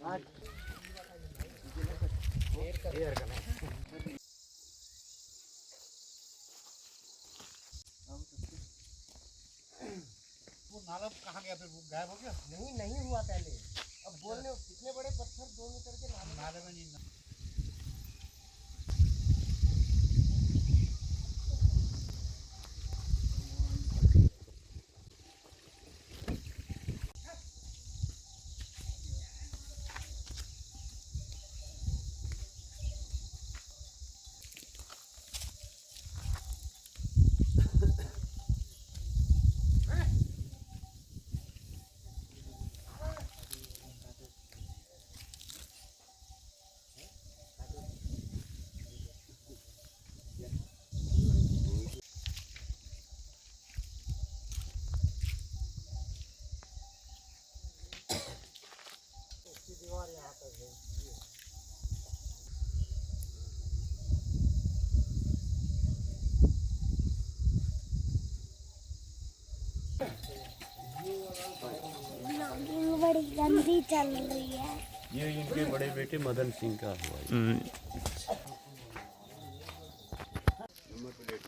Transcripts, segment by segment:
वो नाला कहाँ गया, फिर वो गायब हो गया? नहीं हुआ पहले। अब बोलने कितने बड़े पत्थर 2 मीटर के नाले में नहीं। दीवार यहाँ तक है। बड़ी गंदी चल रही है। ये इनके बड़े बेटे मदन सिंह का हुआ है। नंबर प्लेट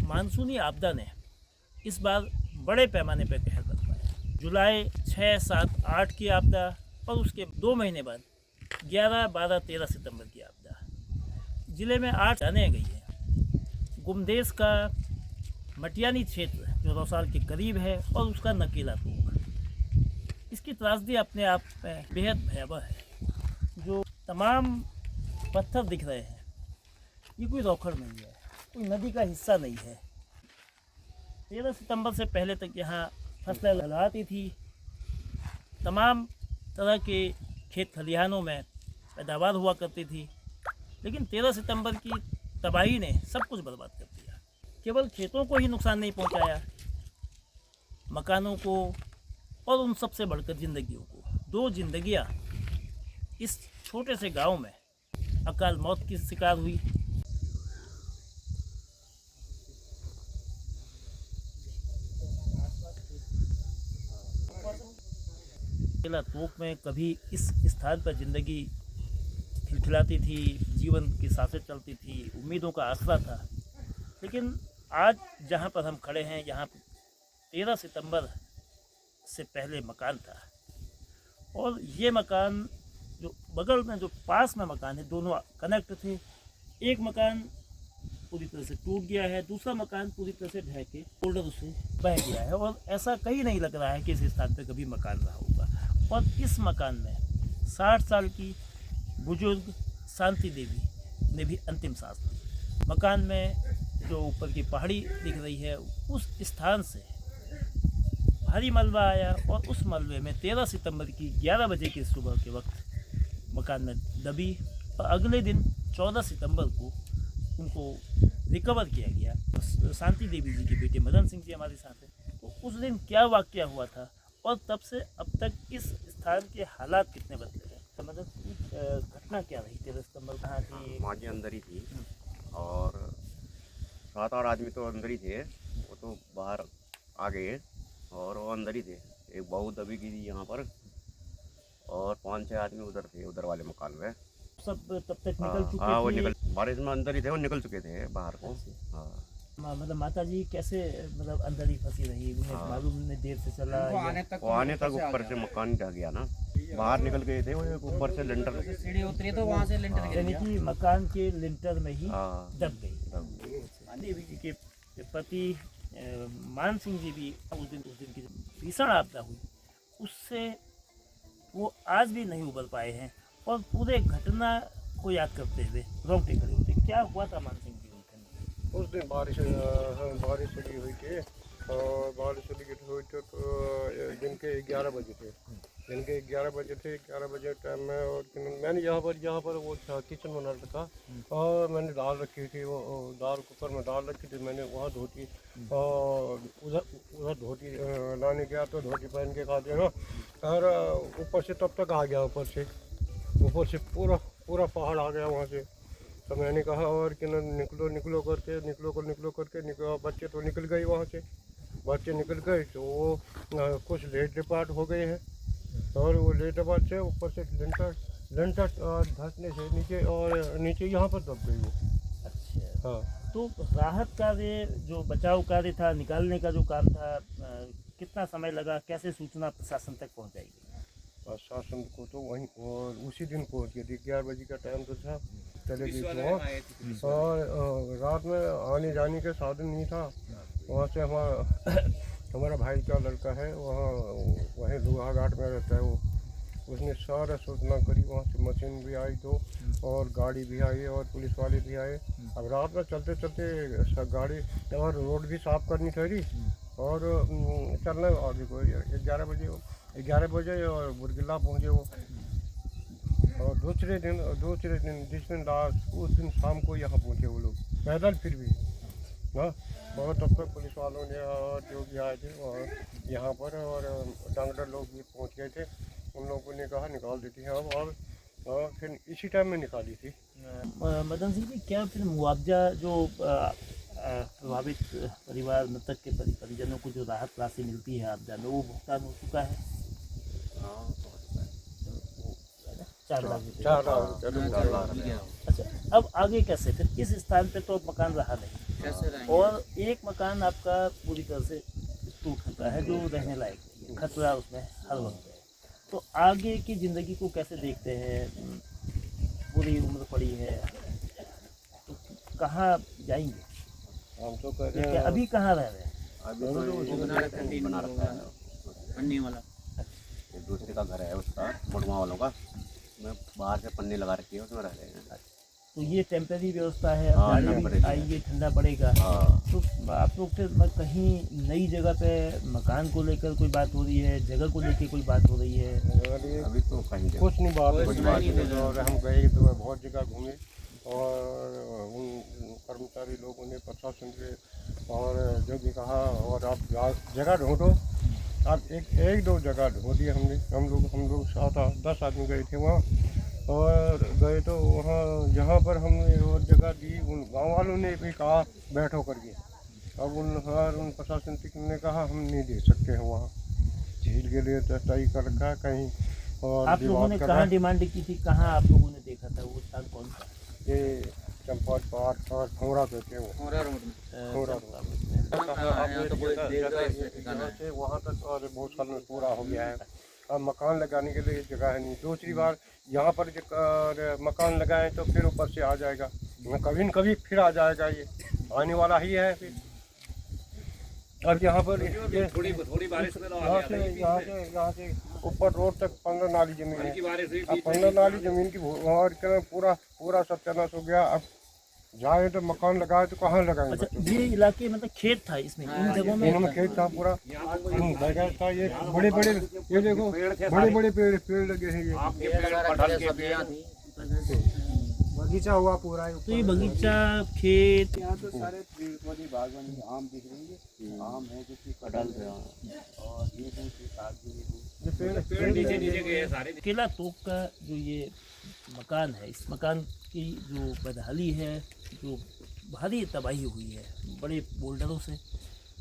मानसूनी आपदा ने इस बार बड़े पैमाने पर कहर बरपाया। जुलाई 6, 7, 8 की आपदा और उसके 2 महीने बाद 11, 12, 13 सितंबर की आपदा। ज़िले में 8 जाने गई है। गुमदेश का मटियानी क्षेत्र जो रौसाल के करीब है और उसका नकीला तूक, इसकी त्रासदी अपने आप में बेहद भयावह है। जो तमाम पत्थर दिख रहे हैं ये कोई रोखड़ नहीं है, कोई नदी का हिस्सा नहीं है। 13 सितंबर से पहले तक यहाँ फसलें लहलहाती थी, तमाम तरह के खेत खलिहानों में पैदावार हुआ करती थी, लेकिन 13 सितंबर की तबाही ने सब कुछ बर्बाद कर दिया। केवल खेतों को ही नुकसान नहीं पहुँचाया, मकानों को और उन सबसे बढ़कर ज़िंदगियों को। 2 जिंदगियाँ इस छोटे से गांव में अकाल मौत की शिकार हुई। किला तोक में कभी इस स्थान पर जिंदगी खिलखिलाती थी, जीवन की सांसें चलती थी, उम्मीदों का आसरा था। लेकिन आज जहां पर हम खड़े हैं, यहाँ 13 सितंबर से पहले मकान था, और ये मकान जो बगल में, जो पास में मकान है, दोनों कनेक्ट थे। एक मकान पूरी तरह से टूट गया है, दूसरा मकान पूरी तरह से ढह के बोल्डर से बह गया है, और ऐसा कहीं नहीं लग रहा है कि इस स्थान पर कभी मकान रहा होगा। और इस मकान में 60 साल की बुजुर्ग शांति देवी ने भी अंतिम सांस ली। मकान में जो ऊपर की पहाड़ी दिख रही है, उस स्थान से भारी मलबा आया, और उस मलबे में 13 सितंबर की 11 बजे की सुबह के वक्त मकान में दबी, और अगले दिन 14 सितंबर को उनको रिकवर किया गया। शांति देवी जी के बेटे मदन सिंह जी हमारे साथ हैं। तो उस दिन क्या वाक़या हुआ था और तब से अब तक इस स्थान के हालात कितने बदले हैं? तो मतलब घटना क्या रही? 13 सितंबर कहाँ थी? माँ जी अंदर ही थी, और 7-8 आदमी तो अंदर ही थे, वो तो बाहर आ गए, और वो अंदर ही थे। एक बहू दबी की थी यहाँ पर, और 5-6 आदमी उधर थे, उधर वाले मकान में। सब तब तक निकल चुके हाँ, वो थे? निकल, बारिश में अंदर ही थे, वो निकल चुके थे बाहर को। हाँ, मतलब माता जी कैसे, मतलब अंदर ही फंसी रही? उन्हें मालूम नहीं, देर से चला वो आने तक ऊपर से मकान ढह गया ना, बाहर निकल गए थे, वो ऊपर से लिंटर सीढ़ी उतरी तो वहाँ से लिंटर गिर यानी गया। कि मकान के लिंटर में ही हाँ, दब गई। देवी जी के पति मान सिंह जी भी उस दिन की भीषण आपदा हुई, उससे वो आज भी नहीं उबर पाए हैं, और पूरे घटना को याद करते हुए रोंगटे खड़े होते। क्या हुआ था मान सिंह जी उस दिन? बारिश लगी हुई थी, और बारिश लगी हुई थी तो दिन के 11 बजे थे। दिन के 11 बजे थे। 11 बजे टाइम में, और मैंने यहाँ पर वो किचन बना रखा, और मैंने दाल रखी थी, वो दाल कुकर में दाल रखी थी, मैंने वहाँ धोती, और उधर धोती लाने गया तो धोती पहन के खा दिया, और ऊपर से तब तक आ गया, ऊपर से पूरा पहाड़ आ गया वहाँ से। तो मैंने कहा और कि निकलो निकलो करके बच्चे तो निकल गए वहाँ से, बच्चे निकल गए तो वो कुछ लेट डिपार्ट हो गए हैं और वो लेट डिपार्ट से ऊपर से लेंटर धंसने से नीचे यहाँ पर दब गई वो। अच्छा, हाँ, तो राहत कार्य जो बचाव कार्य था, निकालने का जो काम था, कितना समय लगा, कैसे सूचना प्रशासन तक पहुंचाई? प्रशासन को तो वहीं और उसी दिन पहुँच गए थे, 11 बजे का टाइम तो था, चले गए थे वहाँ। और रात में आने जाने का साधन नहीं था। वहाँ से हमारा भाई का लड़का है वहीं लोहा घाट में रहता है वो, उसने सारा सूचना करी, वहाँ से मशीन भी आई तो और गाड़ी भी आई और पुलिस वाले भी आए। अब रात में चलते चलते गाड़ी और रोड भी साफ करनी ठहरी और चलना आगे को 11 बजे और बुरगिला पहुँचे वो। और दूसरे दिन जिस दिन लास्ट उस दिन शाम को यहाँ पहुँचे वो लोग पैदल फिर भी हाँ। और तब तक पुलिस वालों ने और जो भी आए थे और यहाँ पर और डॉक्टर लोग भी पहुँच गए थे, उन लोगों ने कहा निकाल देती हैं अब और फिर इसी टाइम में निकाली थी। मदन सिंह जी, क्या फिर मुआवजा जो प्रभावित परिवार मृतक के परिजनों को जो राहत राशि मिलती है आपदा में, वो भुगतान हो चुका है? 4 लाख रुपये। अच्छा, अब आगे कैसे? फिर इस स्थान पे तो मकान रहा नहीं और एक मकान आपका पूरी तरह से टूट चुका है जो रहने लायक नहीं है, खतरा उसमें हर वक्त है। तो आगे की ज़िंदगी को कैसे देखते हैं? पूरी उम्र पड़ी है तो कहाँ जाएंगे? हम तो कह रहे हैं अभी कहाँ रह रहे हैं? अभी तो बना रखा है पन्नी वाला, एक दूसरे का घर है उसका, मुड़वा वालों का, मैं बाहर से पन्नी लगा रखी है, उसमें रह रहे हैं। तो ये टेम्परेरी व्यवस्था है, हाँ, आइए ठंडा पड़ेगा। तो आप लोग फिर कहीं नई जगह पे मकान को लेकर कोई बात हो रही है, जगह को लेकर कोई बात हो रही है? अभी तो कहीं कुछ नहीं बात और हम गए तो बहुत जगह घूमे और उन कर्मचारी लोगों ने प्रशासन से और जो भी कहा और आप जगह ढूंढो, आप एक दो जगह ढूंढ दिए हमने। हम लोग 7-10 आदमी गए थे वहाँ और गए तो वहाँ जहाँ पर हमने और जगह दी, उन गांव वालों ने भी कहा बैठो करके। अब उन प्रशासन ने कहा हम नहीं दे सकते हैं वहाँ, झील के लिए तय कर रखा है कहीं। और आप लोगों ने कहाँ डिमांड की थी, कहाँ आप लोगों ने देखा था? वो स्थान कौन सा? ये चंपाट पार्क और खोरा कहते हैं वो, खोरा रोड से वहाँ तक और बहुत साल में पूरा हो गया है। अब मकान लगाने के लिए जगह है नहीं। दूसरी बार यहाँ पर मकान लगाएं तो फिर ऊपर से आ जाएगा, कभी न कभी फिर आ जाएगा, ये आने वाला ही है फिर। अब यहाँ पर थोड़ी बारिश यहाँ से ऊपर रोड तक 15 नाली जमीन है। अब 15 नाली जमीन की और पूरा सत्यानाश हो गया। अब जाए तो मकान लगाए तो कहाँ लगाएंगे? अच्छा, ये इलाके मतलब खेत था इसमें, इन जगहों में खेत था पूरा, बगैर था। ये बड़े ये देखो बड़े पेड़ लगे हैं, ये बगीचा हुआ पूरा। तो ये बगीचा खेत यहाँ तो सारे पेड़ पौधे बागवानी आम दिख रही है, आम है जो कि कटहल है और ये पेड़ नीचे गए सारे। किला तोप का जो ये मकान है, इस मकान की जो बदहाली है, जो भारी तबाही हुई है बड़े बोल्डरों से,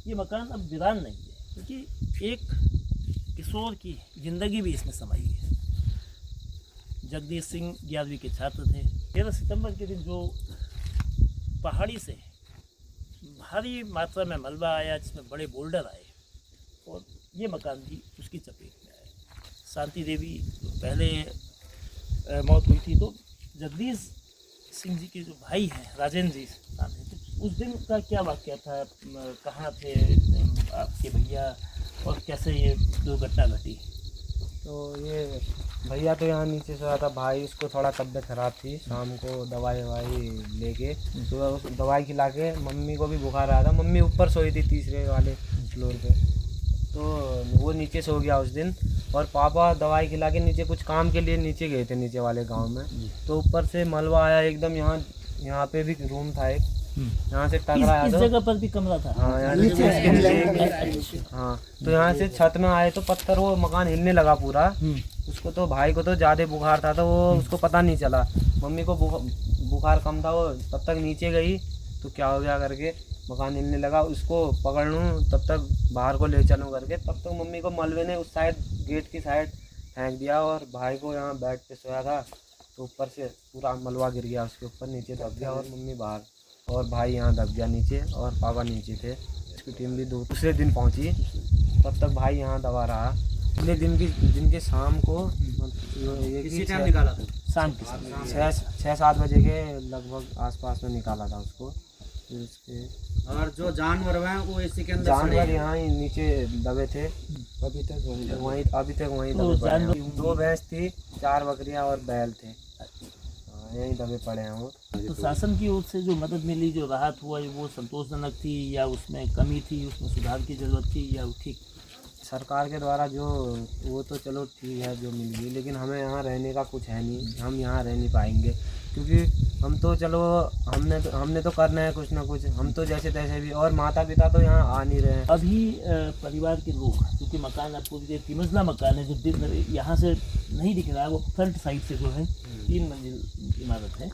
ये मकान अब वीरान नहीं है, क्योंकि एक किशोर की ज़िंदगी भी इसमें समाई है। जगदीश सिंह 11वीं के छात्र थे। 13 सितंबर के दिन जो पहाड़ी से भारी मात्रा में मलबा आया, जिसमें बड़े बोल्डर आए और ये मकान भी उसकी चपेट में आया। शांति देवी पहले मौत हुई थी, तो जगदीश सिंह जी के जो भाई हैं राजेंद्र जी नाम है, तो उस दिन का क्या वाक़या था? कहाँ थे आपके भैया और कैसे ये दुर्घटना घटी? तो ये भैया तो यहाँ नीचे से आया था, भाई उसको थोड़ा तबीयत ख़राब थी, शाम को दवाई लेके तो दवाई खिला के मम्मी को भी बुखार आया था। मम्मी ऊपर सोई थी 3रे वाले फ्लोर पे, तो वो नीचे सो गया उस दिन। और पापा दवाई खिला के नीचे कुछ काम के लिए नीचे गए थे नीचे वाले गांव में, तो ऊपर से मलबा आया एकदम। यहाँ पे भी रूम था एक, यहाँ से टकराया। इस जगह पर भी कमरा था? हाँ, हाँ, तो यहाँ से छत में आए तो पत्थर, वो मकान हिलने लगा पूरा। उसको तो भाई को तो ज़्यादा बुखार था, तो वो उसको पता नहीं चला। मम्मी को बुखार कम था, वो तब तक नीचे गई तो क्या हो गया करके मकान हिलने लगा, उसको पकड़ लूँ तब तक बाहर को ले चलूँ करके, तब तक मम्मी को मलबे ने उस साइड गेट की साइड फेंक दिया और भाई को यहाँ बेड पे सोया था तो ऊपर से पूरा मलबा गिर गया उसके ऊपर, नीचे दब गया और मम्मी बाहर और भाई यहाँ दब गया नीचे और पापा नीचे थे। उसकी टीम भी दूसरे दिन पहुँची, तब तक भाई यहाँ दबा रहा। अगले दिन के शाम को किसी टाइम निकाला था? शाम के 6-7 बजे के लगभग आसपास में निकाला था उसको। फिर उसके और जो जानवर हैं वो इसी के अंदर जानवर यहाँ ही नीचे दबे थे, अभी तक वहीं तो दबे पड़े हैं। जानवर- 2 भैंस थी, 4 बकरियाँ और बैल थे, हाँ, यहीं दबे पड़े हैं वो। तो शासन की ओर से जो मदद मिली, जो राहत हुआ, वो संतोषजनक थी या उसमें कमी थी, उसमें सुधार की जरूरत थी या वो ठीक? सरकार के द्वारा जो वो तो चलो ठीक है जो मिल गई, लेकिन हमें यहाँ रहने का कुछ है नहीं, हम यहाँ रह नहीं पाएंगे क्योंकि हम तो चलो हमने तो करना है कुछ ना कुछ, हम तो जैसे तैसे भी, और माता पिता तो यहाँ आ नहीं रहे हैं। अभी परिवार के लोग, क्योंकि मकान आपको 3 मंजिला मकान है, जो यहाँ से नहीं दिख रहा है, वो फ्रंट साइड से जो है 3 मंजिल इमारत है,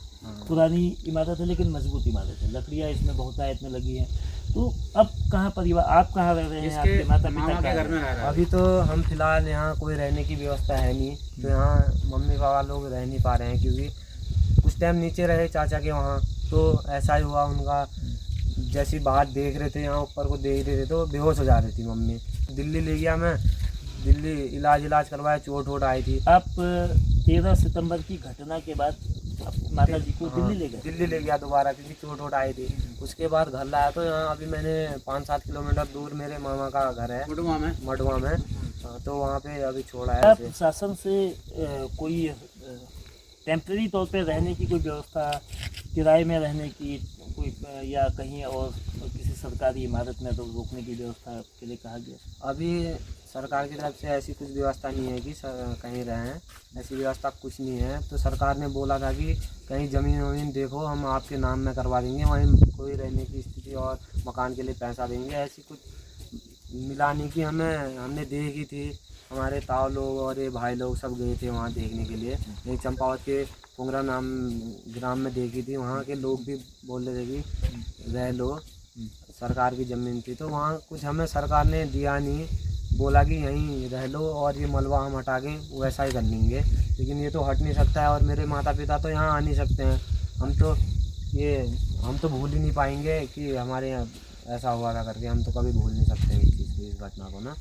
पुरानी इमारत है लेकिन मजबूत इमारत है, लकड़ियाँ इसमें बहुतायत में लगी हैं। तो अब कहाँ परिवार, आप कहाँ रह रहे हैं, आपके माता पिता के घर में कहाँ आ रहा है? अभी तो हम फिलहाल यहाँ कोई रहने की व्यवस्था है नहीं, तो यहाँ मम्मी पापा लोग रह नहीं पा रहे हैं क्योंकि कुछ टाइम नीचे रहे चाचा के वहाँ, तो ऐसा ही हुआ उनका, जैसी बात देख रहे थे यहाँ ऊपर को देख रहे थे तो बेहोश हो जा रही थी मम्मी। दिल्ली ले गया मैं, दिल्ली इलाज करवाया, चोट वोट आई थी। आप 13 सितंबर की घटना के बाद माता जी को दिल्ली ले गए? दिल्ली ले गया दोबारा क्योंकि चोट वोट आई थी। उसके बाद घर लाया तो यहाँ अभी मैंने 5-7 किलोमीटर दूर मेरे मामा का घर है मडवा में, तो वहाँ पे अभी छोड़ा है। आप शासन से कोई टेम्प्रेरी तौर पे रहने की कोई व्यवस्था, किराए में रहने की कोई, या कहीं और किसी सरकारी इमारत में तो रोकने की व्यवस्था के लिए कहा गया? अभी सरकार की तरफ से ऐसी कुछ व्यवस्था नहीं है कि कहीं रहें, ऐसी व्यवस्था कुछ नहीं है। तो सरकार ने बोला था कि कहीं ज़मीन वमीन देखो, हम आपके नाम में करवा देंगे, वहीं कोई रहने की स्थिति और मकान के लिए पैसा देंगे, ऐसी कुछ मिला नहीं कि हमने देखी थी। हमारे ताऊ लोग और ये भाई लोग सब गए थे वहाँ देखने के लिए, एक चंपावत के पुंगरा नाम ग्राम में देखी थी, वहाँ के लोग भी बोल रहे थे कि रह लो, सरकार की ज़मीन थी। तो वहाँ कुछ हमें सरकार ने दिया नहीं, बोला कि यहीं रह लो और ये मलबा हम हटा के वैसा ही कर लेंगे, लेकिन ये तो हट नहीं सकता है और मेरे माता पिता तो यहाँ आ नहीं सकते हैं। हम तो भूल ही नहीं पाएंगे कि हमारे यहाँ ऐसा हुआ था करके, हम तो कभी भूल नहीं सकते इस चीज़ को, इस घटना को ना।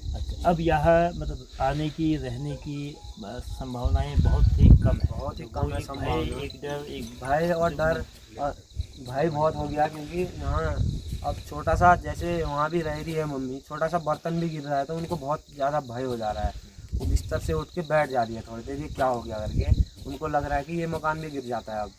अच्छा, अब यहाँ मतलब आने की, रहने की संभावनाएं बहुत ही कम है, बहुत ही कम है संभावना। एक डर, एक भय और डर, भय बहुत हो गया क्योंकि यहाँ अब छोटा सा, जैसे वहाँ भी रह रही है मम्मी, छोटा सा बर्तन भी गिर रहा है तो उनको बहुत ज़्यादा भय हो जा रहा है, वो बिस्तर से उठ के बैठ जा रही है थोड़ी देर, ये क्या हो गया करके उनको लग रहा है कि ये मकान भी गिर जाता है। अब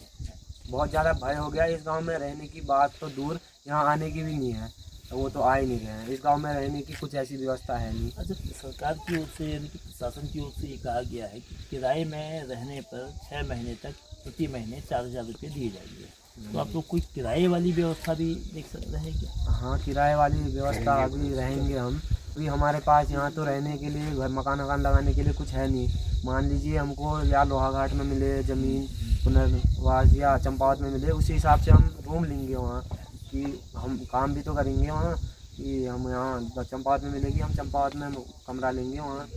बहुत ज़्यादा भय हो गया। इस गांव में रहने की बात तो दूर, यहाँ आने की भी नहीं है, तो वो तो आ ही नहीं रहे हैं। इस गांव में रहने की कुछ ऐसी व्यवस्था है नहीं। अच्छा, सरकार की ओर से यानी कि प्रशासन की ओर से ये कहा गया है कि किराए में रहने पर 6 महीने तक प्रति महीने 4,000 रुपये दिए जाएंगे, तो आप लोग कोई किराए वाली व्यवस्था भी देख सकते हैं क्या? हाँ, किराए वाली व्यवस्था अभी रहेंगे हम। अभी हमारे पास यहाँ तो रहने के लिए घर मकान लगाने के लिए कुछ है नहीं। मान लीजिए हमको या लोहाघाट में मिले ज़मीन पुनर्वास या चंपावत में मिले, उसी हिसाब से हम रूम लेंगे वहाँ, कि हम काम भी तो करेंगे वहाँ, कि हम यहाँ चंपावत में मिलेगी, हम चंपावत में कमरा लेंगे, वहाँ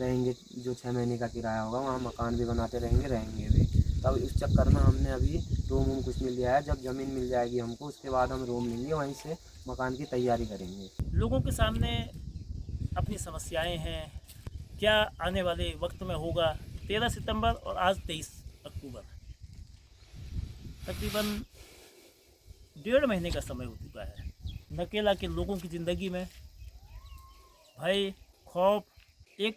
रहेंगे। जो 6 महीने का किराया होगा वहाँ मकान भी बनाते रहेंगे भी। तब इस चक्कर में हमने अभी रूम कुछ मिल गया है। जब ज़मीन मिल जाएगी हमको, उसके बाद हम रूम लेंगे, वहीं से मकान की तैयारी करेंगे। लोगों के सामने अपनी समस्याएं हैं, क्या आने वाले वक्त में होगा? 13 सितंबर और आज 23 अक्टूबर, तकरीबन 1.5 महीने का समय हो चुका है। नकेला के लोगों की ज़िंदगी में भय, खौफ, एक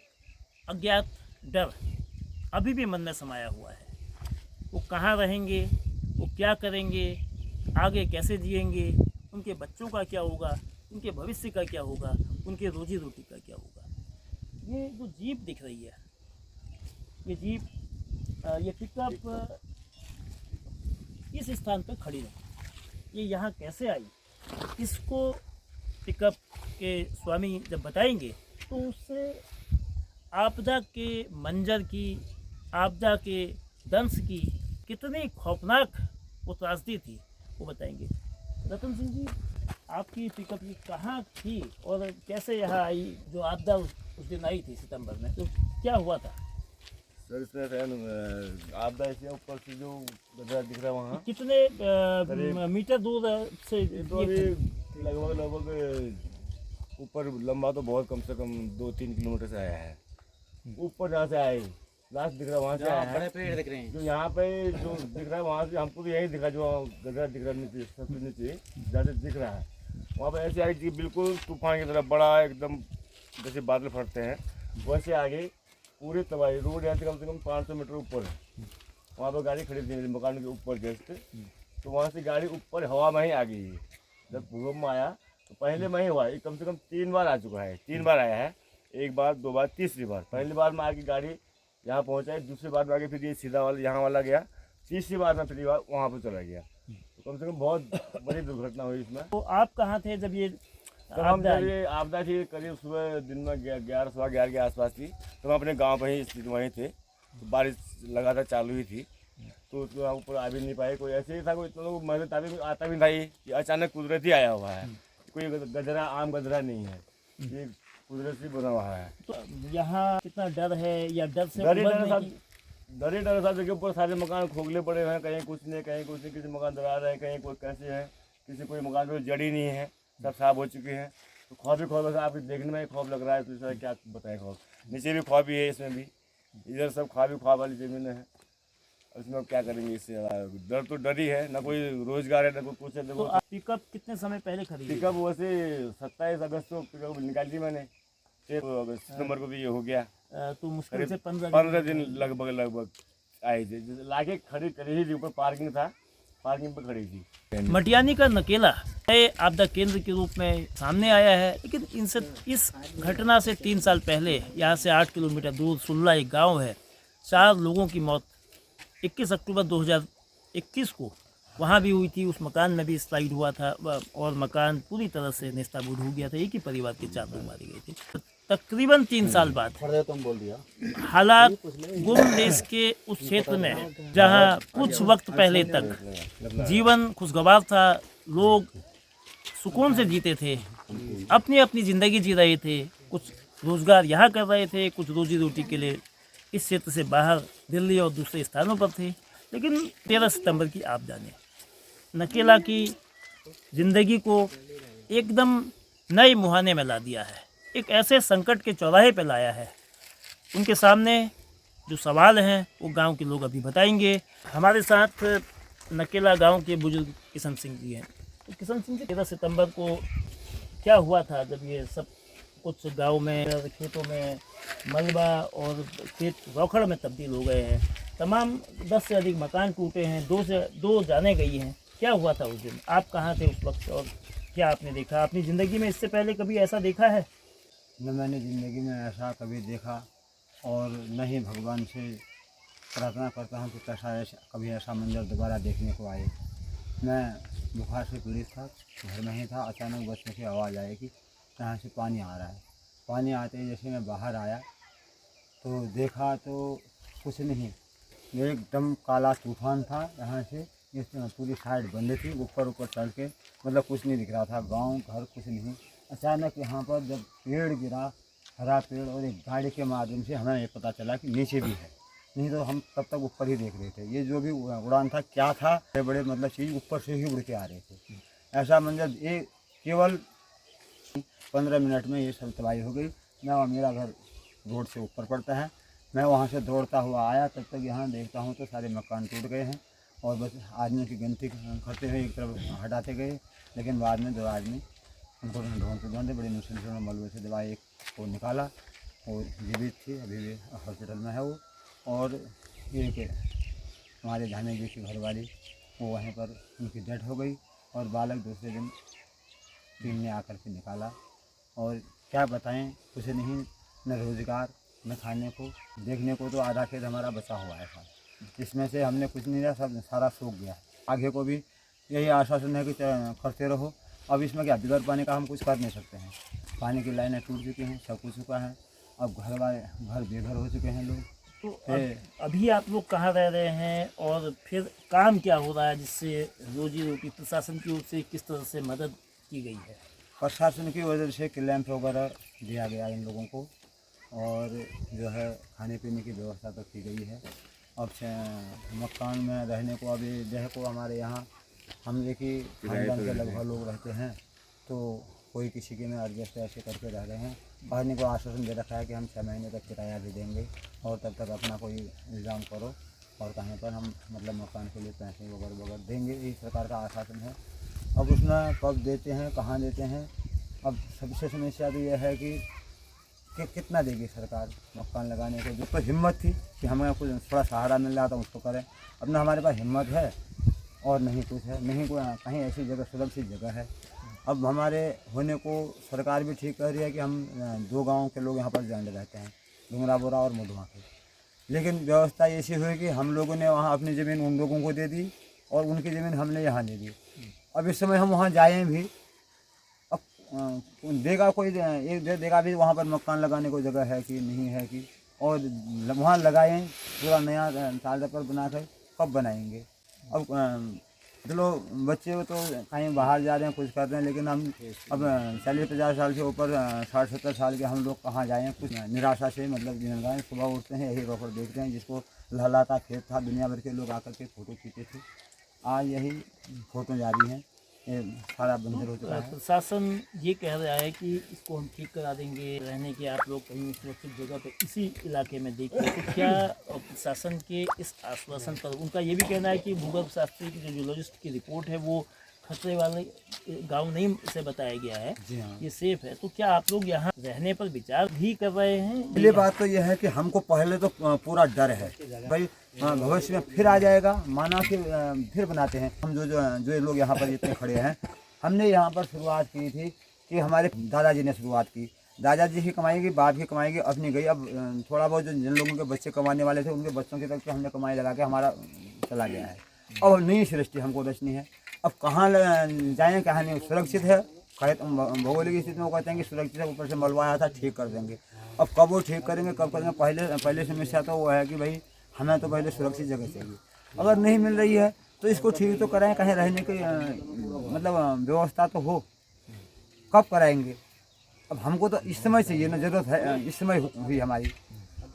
अज्ञात डर अभी भी मन में समाया हुआ है। वो कहाँ रहेंगे, वो क्या करेंगे, आगे कैसे जिएंगे, उनके बच्चों का क्या होगा, उनके भविष्य का क्या होगा, उनके रोजी रोटी का क्या होगा। ये जो जीप दिख रही है, ये जीप, ये पिकअप इस स्थान पर खड़ी रही, ये यहाँ कैसे आई, इसको पिकअप के स्वामी जब बताएंगे तो उससे आपदा के मंजर की, आपदा के दंश की कितनी खौफनाक वो त्रासदी थी वो बताएंगे। रतन सिंह जी, आपकी पिकअप ये कहाँ थी और कैसे यहाँ आई? जो आपदा उस दिन आई थी सितंबर में, तो क्या हुआ था? सर इसमें आपदा ऐसे ऊपर से जो गड्ढा दिख रहा है वहाँ कितने मीटर दूर से तो ये अभी लगभग ऊपर लंबा तो बहुत कम से कम 2-3 किलोमीटर से आया है। ऊपर जहाँ से आए लास्ट दिख रहा है वहाँ से आया है। पेड़ दिख रहे हैं जो यहाँ पे जो दिख रहा है वहाँ से हमको तो यही दिखा, जो गड्ढा दिख रहा है नीचे सबसे नीचे ज़्यादा दिख रहा है। वहाँ पे ऐसे आई थी बिल्कुल तूफान की तरह, बड़ा एकदम जैसे बादल फटते हैं वैसे आगे पूरी तबाही। रोड यहाँ से कम 500 मीटर ऊपर है। वहाँ पर गाड़ी खड़ी थी मेरे मकान के ऊपर जस्ट, तो वहाँ से गाड़ी ऊपर हवा में ही आ गई है। जब भूकंप आया तो पहले में ही हुआ, ये कम से कम 3 बार आ चुका है। 3 बार आया है, 1 बार 2 बार तीसरी बार। पहली बार में आके गाड़ी यहाँ पहुँचा है, दूसरी बार में आगे फिर ये सीधा वाला यहाँ वाला गया, तीसरी बार में फिर वहाँ पर चला गया। तो कम से कम बहुत बड़ी दुर्घटना हुई इसमें। तो आप कहाँ थे जब ये तो हम जब ये आपदा थी करीब सुबह दिन में 11 सवा 11 के आसपास थी, तो हम अपने गांव में ही स्थित वहीं थे। तो बारिश लगातार चालू ही थी, तो उसमें ऊपर आ भी नहीं पाए। कोई ऐसे ही था, कोई इतना लोग मदद आता भी नहीं, ये अचानक कुदरती आया हुआ है। कोई गजरा आम गजरा नहीं है, ये कुदरती बना हुआ है। तो यहाँ कितना डर है या डर से डर ही उबरने डर की- डर ही डर साहब। देखिए ऊपर सारे मकान खोखले पड़े हुए हैं, कहीं कुछ नहीं कहीं कुछ नहीं। किसी मकान दरार है, कहीं कोई कैसे है, किसी कोई मकान पर जड़ी नहीं है, सब साफ हो चुके हैं। तो खौफ ही खौफ है, आप देखने में ही खौफ लग रहा है। तो इसका क्या बताएं, खौफ नीचे भी खौफ ही है, इसमें भी इधर सब खौफ ही खौफ वाली ज़मीन है। इसमें क्या करेंगे, इससे डर तो डर ही है, ना कोई रोजगार है ना कोई कुछ है। तो देखो आप पिकअप कितने समय पहले खरीदी? पिकअप वैसे 27 अगस्त को पिकअप निकाली थी मैंने, 1 सितंबर को भी ये हो गया। तो मुश्किल से 15 दिन लगभग आई थी, लाके खड़ी करी ही थी। ऊपर पार्किंग था, पार्किंग पर खड़ी थी। मटियानी का नकेला नए आपदा केंद्र के रूप में सामने आया है, लेकिन इस घटना से 3 साल पहले यहाँ से 8 किलोमीटर दूर सुल्ला एक गांव है, 4 लोगों की मौत 21 अक्टूबर 2021 को वहाँ भी हुई थी। उस मकान में भी स्लाइड हुआ था और मकान पूरी तरह से नेस्ताबूद हो गया था। एक ही परिवार के 4 लोग मारे गए थे। तकरीबन 3 साल बाद हालात गुम देश के उस क्षेत्र में जहाँ कुछ वक्त पहले तक जीवन खुशगवार था, लोग सुकून से जीते थे, अपनी अपनी ज़िंदगी जी रहे थे, कुछ रोज़गार यहाँ कर रहे थे, कुछ रोजी रोटी के लिए इस क्षेत्र से बाहर दिल्ली और दूसरे स्थानों पर थे। लेकिन 13 सितंबर की आपदा ने नकेला की ज़िंदगी को एकदम नए मुहाने में ला दिया है, एक ऐसे संकट के चौराहे पर लाया है। उनके सामने जो सवाल हैं वो गांव के लोग अभी बताएंगे। हमारे साथ नकेला गांव के बुजुर्ग किशन सिंह जी हैं। तो किशन सिंह जी, 13 सितंबर को क्या हुआ था जब ये सब कुछ गांव में खेतों में मलबा और खेत रौखड़ में तब्दील हो गए हैं, तमाम 10 से अधिक मकान टूटे हैं, 2 जाने गई हैं? क्या हुआ था उस दिन? आप कहाँ थे उस वक्त और क्या आपने देखा? अपनी ज़िंदगी में इससे पहले कभी ऐसा देखा है? न मैंने ज़िंदगी में ऐसा कभी देखा और न ही भगवान से प्रार्थना करता हूँ कि कभी ऐसा मंजर दोबारा देखने को आए। मैं बुखार से पीड़ित था, घर में ही था। अचानक बस में से आवाज़ आई कि यहाँ से पानी आ रहा है। पानी आते ही जैसे मैं बाहर आया तो देखा तो कुछ नहीं, एकदम काला तूफान था। यहाँ से पूरी साइड बंद थी, ऊपर चढ़ के मतलब कुछ नहीं दिख रहा था, गांव घर कुछ नहीं। अचानक यहाँ पर जब पेड़ गिरा, हरा पेड़, और एक गाड़ी के माध्यम से हमें ये पता चला कि नीचे भी है, नहीं तो हम तब तक ऊपर ही देख रहे थे। ये जो भी उड़ान था क्या था, बड़े बड़े मतलब चीज़ ऊपर से ही उड़ के आ रहे थे। ऐसा मंजर ये केवल 15 मिनट में ये सब तबाही हो गई। मैं और मेरा घर रोड से ऊपर पड़ता है, मैं वहाँ से दौड़ता हुआ आया, तब तक यहाँ देखता हूँ तो सारे मकान टूट गए हैं और बस आदमियों की गिनती करते हुए एक तरफ हटाते गए। लेकिन बाद में 2 आदमी उनको ढूंढते बड़ी मुश्किल से मलबे से दवाई एक को निकाला और जीवित थी, अभी भी हॉस्पिटल में है वो। और एक हमारे धामे जी की घरवाली, वो वहीं पर उनकी डेथ हो गई और बालक दूसरे दिन टीम ने आकर के निकाला। और क्या बताएं, कुछ नहीं, न रोज़गार न खाने को, देखने को तो आधा खेत हमारा बचा हुआ है। इसमें से हमने कुछ नहीं रहा, सब सारा सूख गया। आगे को भी यही आश्वासन है कि करते रहो। अब इसमें क्या, बिगड़ पानी का हम कुछ कर नहीं सकते हैं। पानी की लाइनें टूट चुकी हैं, सब कुछ चुका है। अब घर बेघर हो चुके हैं लोग। तो अभी आप लोग कहाँ रह रहे हैं और फिर काम क्या हो रहा है जिससे रोजी रोटी प्रशासन की ओर से किस तरह से मदद की गई है? प्रशासन की वजह से लैंप वगैरह दिया गया इन लोगों को और जो है खाने पीने की व्यवस्था तो की गई है। अब से मकान में रहने को अभी जो को हमारे यहाँ हम देखिए खानदान के लगभग लोग रहते हैं, तो कोई किसी के में एडजस्ट ऐसे करके रह रहे हैं। पढ़ने को आश्वासन दे रखा है कि हम 6 महीने तक किराया भी देंगे और तब तक अपना कोई इंतजाम करो और कहीं पर हम मतलब मकान के लिए पैसे वगैरह वगैरह देंगे, ये सरकार का आश्वासन है। अब उसमें कब देते हैं, कहाँ देते हैं, अब सबसे समस्या तो यह है कि कितना देगी सरकार मकान लगाने को। जिसको हिम्मत थी कि हमें कुछ थोड़ा सहारा मिल रहा था उसको करें, अब ना हमारे पास हिम्मत है और नहीं कुछ है, नहीं कोई कहीं ऐसी जगह सुरक्षित जगह है। अब हमारे होने को सरकार भी ठीक कह रही है कि हम 2 गाँव के लोग यहाँ पर जाने रहते हैं, डुंगरापुरा और मुधवा के, लेकिन व्यवस्था ऐसी हुई कि हम लोगों ने वहाँ अपनी ज़मीन उन लोगों को दे दी और उनकी ज़मीन हमने यहाँ दे दी। अब इस समय हम वहाँ जाएँ भी, अब देगा कोई, एक देगा भी वहाँ पर मकान लगाने को जगह है कि नहीं है कि, और वहाँ लगाएँ पूरा नया ताज़ा पर बना कर कब बनाएंगे। अब चलो बच्चे तो कहीं बाहर जा रहे हैं कुछ कर रहे हैं, लेकिन हम अब 40-50 साल से ऊपर 60-70 साल के हम लोग कहाँ जाएँ। कुछ निराशा से मतलब दिन लगाएँ, सुबह उठते हैं यही रोकर देखते हैं, जिसको लहलाता खेत था दुनिया भर के लोग आकर के फ़ोटो खींचे थे, आज यही फ़ोटो जारी हैं, ये सारा बंजर हो चुका है। प्रशासन ये कह रहा है कि इसको हम ठीक करा देंगे, रहने के आप लोग कहीं सुरक्षित जगह पे इसी इलाके में देखिए, तो क्या प्रशासन के इस आश्वासन पर उनका ये भी कहना है कि भूगर्भ शास्त्री की जो जियोलॉजिस्ट की रिपोर्ट है वो खतरे वाले गांव नहीं इसे बताया गया है, जी हाँ। ये सेफ है, तो क्या आप लोग यहाँ रहने पर विचार भी कर रहे हैं? पहली बात तो यह है कि हमको पहले तो पूरा डर है भाई भविष्य में फिर आ जाएगा, माना कि फिर बनाते हैं हम जो लोग यहाँ पर जितने खड़े हैं। हमने यहाँ पर शुरुआत की थी कि हमारे दादाजी ने शुरुआत की, दादाजी की कमाई की, बाप की कमाई की, अपनी गई। अब थोड़ा बहुत जो जिन लोगों के बच्चे कमाने वाले थे उनके बच्चों की तरफ से हमने कमाई लगा के हमारा चला गया है। अब नई सृष्टि हमको रचनी है, अब कहाँ जाएँ कहाँ नहीं, सुरक्षित है भौगोलिक स्थिति में वो कहते हैं कि सुरक्षित है, ऊपर से मलबा आया था ठीक कर देंगे। अब कब वो ठीक करेंगे कब करेंगे, पहले समस्या तो वो है कि भाई हमें तो पहले सुरक्षित जगह चाहिए, अगर नहीं मिल रही है तो इसको ठीक तो कराएं, कहीं रहने की मतलब व्यवस्था तो हो, कब कराएंगे। अब हमको तो इस समय चाहिए ना, ज़रूरत है इस समय हुई हमारी।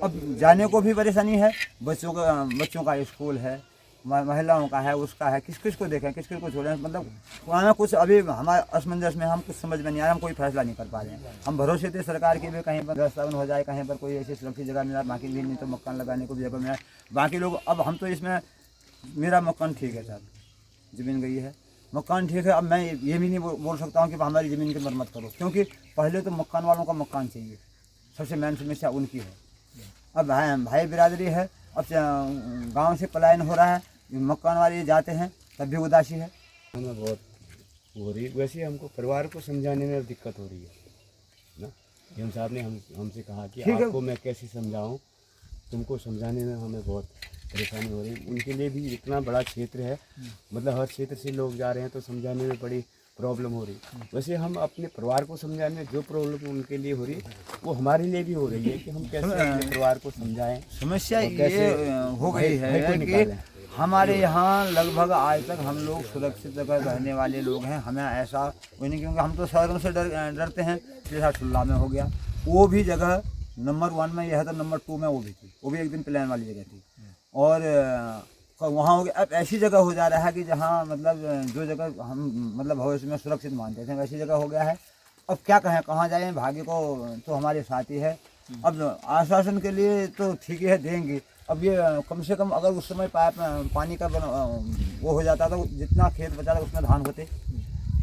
अब जाने को भी परेशानी है, बच्चों का स्कूल है, महिलाओं का है, उसका है, किस किस को देखें किस किस को छोड़ें, मतलब हमें कुछ अभी हमारे असमंजस में हम कुछ समझ में नहीं आ रहा, हम कोई फैसला नहीं कर पा रहे हैं। हम भरोसे थे सरकार की भी कहीं पर व्यवस्था हो जाए, कहीं पर कोई ऐसी सुरक्षित जगह मिला, बाकी भी नहीं तो मकान लगाने को भी जगह मिला। बाकी लोग अब हम तो इसमें मेरा मकान ठीक है साहब, ज़मीन गई है, मकान ठीक है, अब मैं ये भी नहीं बोल सकता हूँ कि हमारी ज़मीन की मरम्मत करो, क्योंकि पहले तो मकान वालों का मकान चाहिए, सबसे मेन समस्या उनकी है। अब भाई बिरादरी है, अब गाँव से पलायन हो रहा है, मकान वाले जाते हैं तब भी उदासी है। हमें बहुत हो रही है, वैसे हमको परिवार को समझाने में दिक्कत हो रही है ना। एम साहब ने हमसे कहा कि आपको मैं कैसे समझाऊं, तुमको समझाने में हमें बहुत परेशानी हो रही है। उनके लिए भी इतना बड़ा क्षेत्र है, मतलब हर क्षेत्र से लोग जा रहे हैं, तो समझाने में बड़ी प्रॉब्लम हो रही है। वैसे हम अपने परिवार को समझाने में जो प्रॉब्लम उनके लिए हो रही है वो हमारे लिए भी हो रही है कि हम कैसे अपने परिवार को समझाएं। समस्या ये हो गई है कि हमारे यहाँ लगभग आज तक हम लोग सुरक्षित जगह रहने वाले लोग हैं, हमें ऐसा कोई नहीं, क्योंकि हम तो शहरों से डरते हैं, जैसा ठुल्ला में हो गया, वो भी जगह नंबर 1 में यह है, तो नंबर 2 में वो भी थी, वो भी एक दिन प्लान वाली जगह थी, और वहाँ हो गया। अब ऐसी जगह हो जा रहा है कि जहाँ मतलब जो जगह हम मतलब भविष्य में सुरक्षित मानते थे वैसी जगह हो गया है। अब क्या कहें, कहाँ जाएँ, भाग्य को तो हमारे साथी है। अब आश्वासन के लिए तो ठीक है देंगे, अब ये कम से कम अगर उस समय पानी का वो हो जाता तो जितना खेत बचा था उसमें धान होते।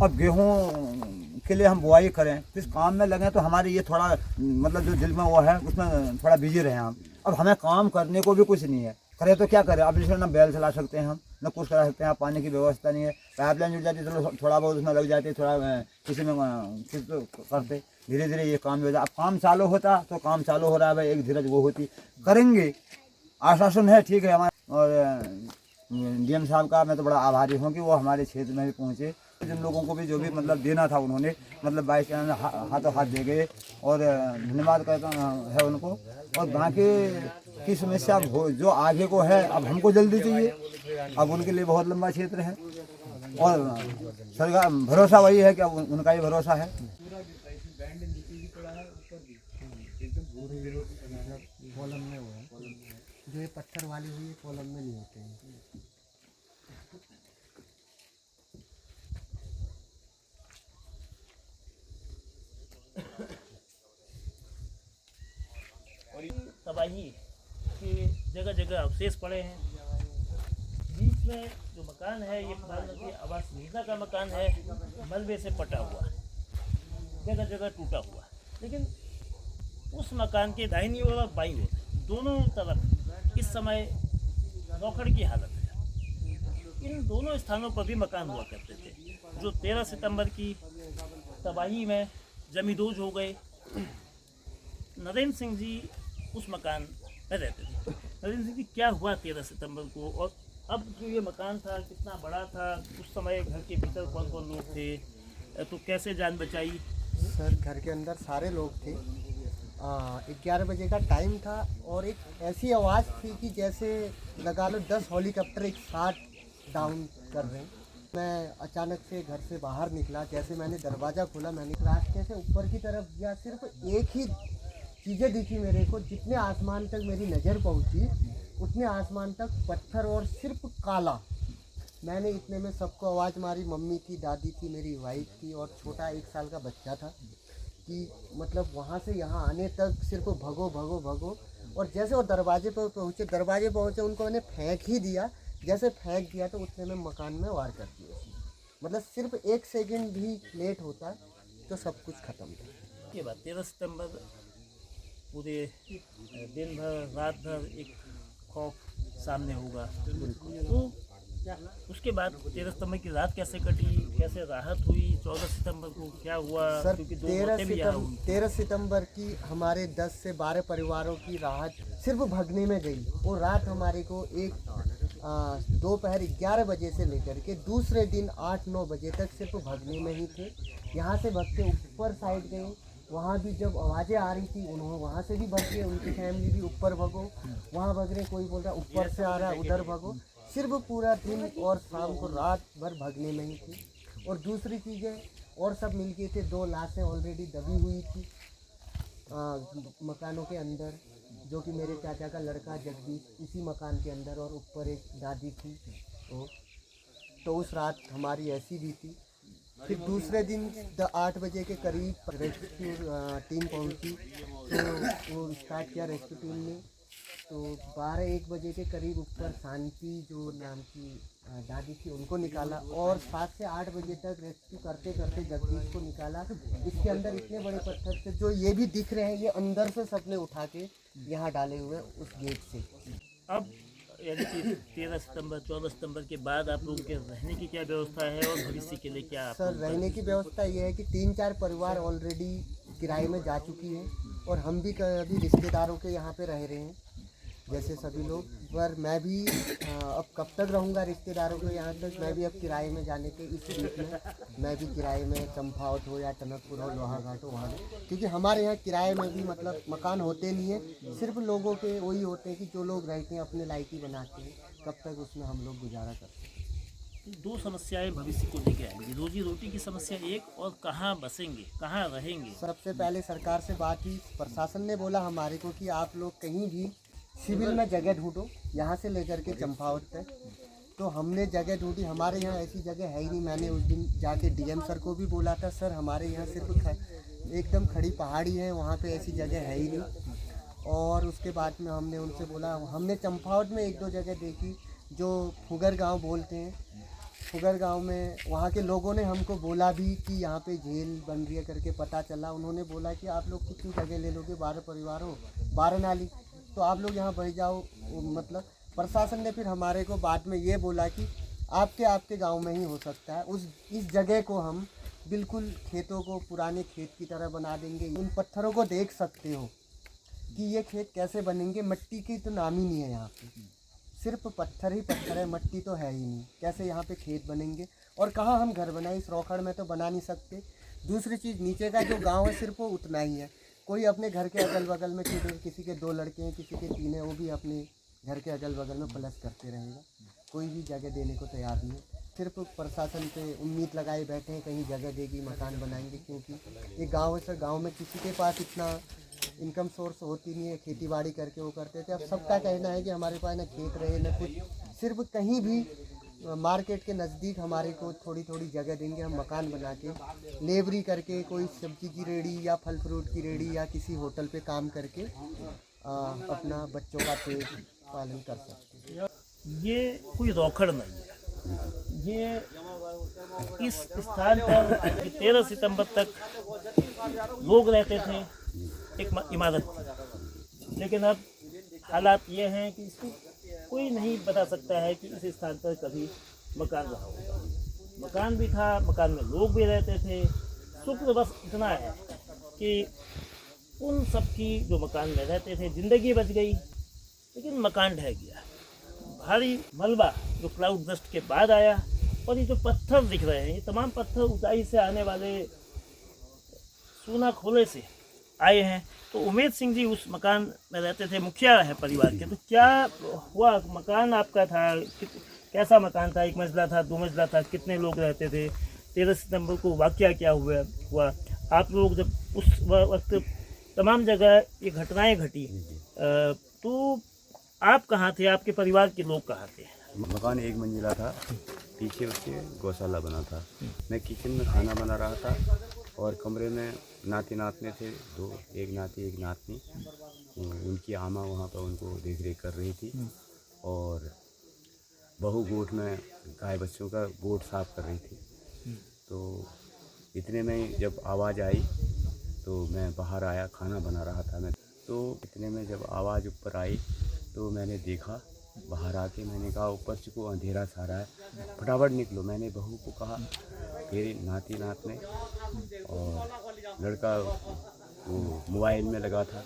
अब गेहूँ के लिए हम बुआई करें, किस काम में लगें, तो हमारे ये थोड़ा मतलब जो दिल में वो है उसमें थोड़ा बिजी रहे हम। अब हमें काम करने को भी कुछ नहीं है, करें तो क्या करें। अब इसमें ना बैल चला सकते हैं हम, न कुछ करा सकते हैं, पानी की व्यवस्था नहीं है, पाइपलाइन जुट जाती चलो थोड़ा बहुत उसमें लग जाते, थोड़ा किसी में किस तो करते, धीरे धीरे ये काम हो जाए। अब काम चालू होता तो काम चालू हो रहा है भाई, एक धीरज वो होती, करेंगे, आश्वासन है ठीक है हमारा। और डीएम साहब का मैं तो बड़ा आभारी हूँ कि वो हमारे क्षेत्र में भी पहुँचे, जिन लोगों को भी जो भी मतलब देना था उन्होंने मतलब 22 हाथों हाथ दे गए, और धन्यवाद करता है उनको। और बाकी की समस्या अब जो आगे को है, अब हमको जल्दी चाहिए, अब उनके लिए बहुत लंबा क्षेत्र है और सरकार भरोसा वही है कि अब उनका ही भरोसा है। कॉलम में हुआ है, जो ये पत्थर वाली हुई है कॉलम में नहीं होते हैं। और ये तबाही के जगह जगह अवशेष पड़े हैं। बीच में जो मकान है ये प्रधानमंत्री आवास योजना का मकान है, मलबे से पटा हुआ, जगह जगह टूटा हुआ। लेकिन उस मकान के दाहिनी ओर और बाईं ओर दोनों तरफ इस समय नौखड़ की हालत है। इन दोनों स्थानों पर भी मकान हुआ करते थे, जो 13 सितंबर की तबाही में जमींदोज हो गए। नरेंद्र सिंह जी उस मकान में रहते थे। नरेंद्र सिंह जी, क्या हुआ 13 सितंबर को, और अब जो ये मकान था कितना बड़ा था, उस समय घर के भीतर कौन कौन लोग थे, तो कैसे जान बचाई? सर, घर के अंदर सारे लोग थे। 11 बजे का टाइम था और एक ऐसी आवाज़ थी कि जैसे लगा लो 10 हेलीकॉप्टर एक साथ डाउन कर रहे हैं। मैं अचानक से घर से बाहर निकला, जैसे मैंने दरवाज़ा खोला, मैंने रास्ते से ऊपर की तरफ गया, सिर्फ एक ही चीज़ें दिखी मेरे को। जितने आसमान तक मेरी नज़र पहुंची उतने आसमान तक पत्थर और सिर्फ काला। मैंने इतने में सबको आवाज़ मारी, मम्मी थी, दादी थी, मेरी वाइफ थी और छोटा 1 साल का बच्चा था, कि मतलब वहाँ से यहाँ आने तक सिर्फ भगो भगो भगो। और जैसे वो दरवाजे पर पहुँचे उनको मैंने फेंक ही दिया। जैसे फेंक दिया तो उतने में मकान में वार कर दिया। मतलब सिर्फ 1 सेकंड भी लेट होता तो सब कुछ ख़त्म था। के बाद 13 सितंबर पूरे दिन भर रात भर एक खौफ सामने होगा। तो उसके बाद 13 सितंबर की रात कैसे कटी, कैसे राहत हुई? 14 सितंबर को क्या हुआ? सर, क्योंकि 13 सितंबर की हमारे 10 से 12 परिवारों की राहत सिर्फ भगने में गई। वो रात हमारे को दोपहर 11 बजे से लेकर के दूसरे दिन 8-9 बजे तक सिर्फ भगने में ही थे। यहाँ से भगते ऊपर साइड गए, वहाँ भी जब आवाज़ें आ रही थी उन्होंने वहाँ से भी भग गए, उनकी फैमिली भी ऊपर भगो, वहाँ भग रहे, कोई बोल रहा ऊपर से आ रहा है उधर भगो। सिर्फ पूरा दिन और शाम को रात भर भगने में ही थी। और दूसरी चीज़ें और सब मिल गए थे। 2 लाशें ऑलरेडी दबी हुई थी मकानों के अंदर, जो कि मेरे चाचा का लड़का जगदीश इसी मकान के अंदर, और ऊपर एक दादी थी। तो उस रात हमारी ऐसी भी थी। फिर दूसरे दिन 8 बजे के करीब रेस्क्यू टीम पहुंची, तो वो स्टार्ट किया रेस्क्यू टीम ने। तो 12-1 बजे के करीब ऊपर शांति जो नाम की दादी थी उनको निकाला, और 7 से 8 बजे तक रेस्क्यू करते करते जगदीश को निकाला। इसके अंदर इतने बड़े पत्थर थे, जो ये भी दिख रहे हैं, ये अंदर से सबने उठा के यहाँ डाले हुए उस गेट से। अब यानी कि 13 सितंबर 14 सितंबर के बाद आप लोगों के रहने की क्या व्यवस्था है और भविष्य के लिए क्या? सर, रहने की व्यवस्था ये है कि 3-4 परिवार ऑलरेडी किराए में जा चुकी हैं, और हम भी कभी रिश्तेदारों के यहाँ पे रह रहे हैं जैसे सभी लोग। पर मैं भी अब कब तक रहूँगा रिश्तेदारों के यहाँ तक, मैं भी अब किराए में जाने के इस बीच में मैं भी किराए में चंपावत हो या टनकपुर हो, लोहाघाट हो, वहाँ, क्योंकि हमारे यहाँ किराए में भी मतलब मकान होते नहीं है, सिर्फ लोगों के वही होते हैं कि जो लोग रहते हैं अपने लायकी बनाते हैं। कब तक उसमें हम लोग गुजारा करते हैं। 2 समस्याएं भविष्य को लेकर आएंगी, रोजी रोटी की समस्या एक, और कहाँ बसेंगे, कहाँ रहेंगे। सबसे पहले सरकार से बात हुई, प्रशासन ने बोला हमारे को कि आप लोग कहीं भी सिविल में जगह ढूंढो, यहाँ से लेकर के चंपावत तक। तो हमने जगह ढूंढी, हमारे यहाँ ऐसी जगह है ही नहीं। मैंने उस दिन जाके डीएम सर को भी बोला था, सर हमारे यहाँ सिर्फ एकदम खड़ी पहाड़ी है, वहाँ पे ऐसी जगह है ही नहीं। और उसके बाद में हमने उनसे बोला, हमने चंपावत में 1-2 जगह देखी जो फुगर गांव बोलते हैं। फुगर गांव में वहाँ के लोगों ने हमको बोला भी कि यहाँ पे जेल बन रही है करके पता चला। उन्होंने बोला कि आप लोग कितनी जगह ले लोगे, 12 परिवार हो, 12 नाली, तो आप लोग यहाँ बह जाओ। मतलब प्रशासन ने फिर हमारे को बाद में ये बोला कि आपके गांव में ही हो सकता है। इस जगह को हम बिल्कुल खेतों को पुराने खेत की तरह बना देंगे। उन पत्थरों को देख सकते हो कि ये खेत कैसे बनेंगे। मिट्टी की तो नाम ही नहीं है यहाँ पे, सिर्फ पत्थर ही पत्थर है, मिट्टी तो है ही नहीं। कैसे यहाँ पे खेत बनेंगे और कहाँ हम घर बनाए? इस रोखड़ में तो बना नहीं सकते। दूसरी चीज़, नीचे का जो गांव है सिर्फ वो उतना ही है। कोई अपने घर के अगल बगल में किसी के 2 लड़के हैं, किसी के 3 हैं, वो भी अपने घर के अगल बगल में प्लस करते रहेगा। कोई भी जगह देने को तैयार नहीं है। सिर्फ प्रशासन पे उम्मीद लगाए बैठे हैं कहीं जगह देगी, मकान बनाएंगे, क्योंकि ये गांव है सर, गांव में किसी के पास इतना इनकम सोर्स होती नहीं है, खेती बाड़ी करके वो करते थे। अब सबका कहना है कि हमारे पास ना खेत रहे ना कुछ, सिर्फ कहीं भी मार्केट के नज़दीक हमारे को थोड़ी थोड़ी जगह देंगे, हम मकान बना के लेबरी करके कोई सब्जी की रेड़ी या फल फ्रूट की रेड़ी या किसी होटल पे काम करके अपना बच्चों का पेट पालन कर सकते हैं। ये कोई रोकड़ नहीं है। ये इस स्थान पर 13 सितंबर तक लोग रहते थे, एक इमारत थी, लेकिन अब हालात ये हैं कि इसको कोई नहीं बता सकता है कि इस स्थान पर कभी मकान रहा होगा। मकान भी था, मकान में लोग भी रहते थे। शुक्र बस इतना है कि उन सब की जो मकान में रहते थे ज़िंदगी बच गई, लेकिन मकान ढह गया। भारी मलबा जो क्लाउड बस्ट के बाद आया, और ये जो पत्थर दिख रहे हैं, ये तमाम पत्थर ऊंचाई से आने वाले सूना खोले से आए हैं। तो उमेद सिंह जी उस मकान में रहते थे, मुखिया है परिवार के। तो क्या हुआ, मकान आपका था, कैसा मकान था? 1 मंजिला था, 2 मंजिला था, कितने लोग रहते थे? 13 सितंबर को वाकया क्या हुआ? आप लोग जब उस वक्त तमाम जगह ये घटनाएं घटी, तो आप कहाँ थे, आपके परिवार के लोग कहाँ थे? मकान 1 मंजिला था, पीछे उसके गौशाला बना था। मैं किचन में खाना बना रहा था और कमरे में नाती नातने थे, 2, एक नाती एक नातनी। उनकी आमा वहाँ पर उनको देख रेख कर रही थी, और बहू गोठ में गाय बच्चों का गोठ साफ कर रही थी। तो इतने में जब आवाज़ आई तो मैं बाहर आया, खाना बना रहा था मैं। तो इतने में जब आवाज़ ऊपर आई तो मैंने देखा, बाहर आके मैंने कहा ऊपर से को अंधेरा सा रहा है, फटाफट निकलो। मैंने बहू को कहा, मेरे नाती नातने और लड़का वो मोबाइल में लगा था,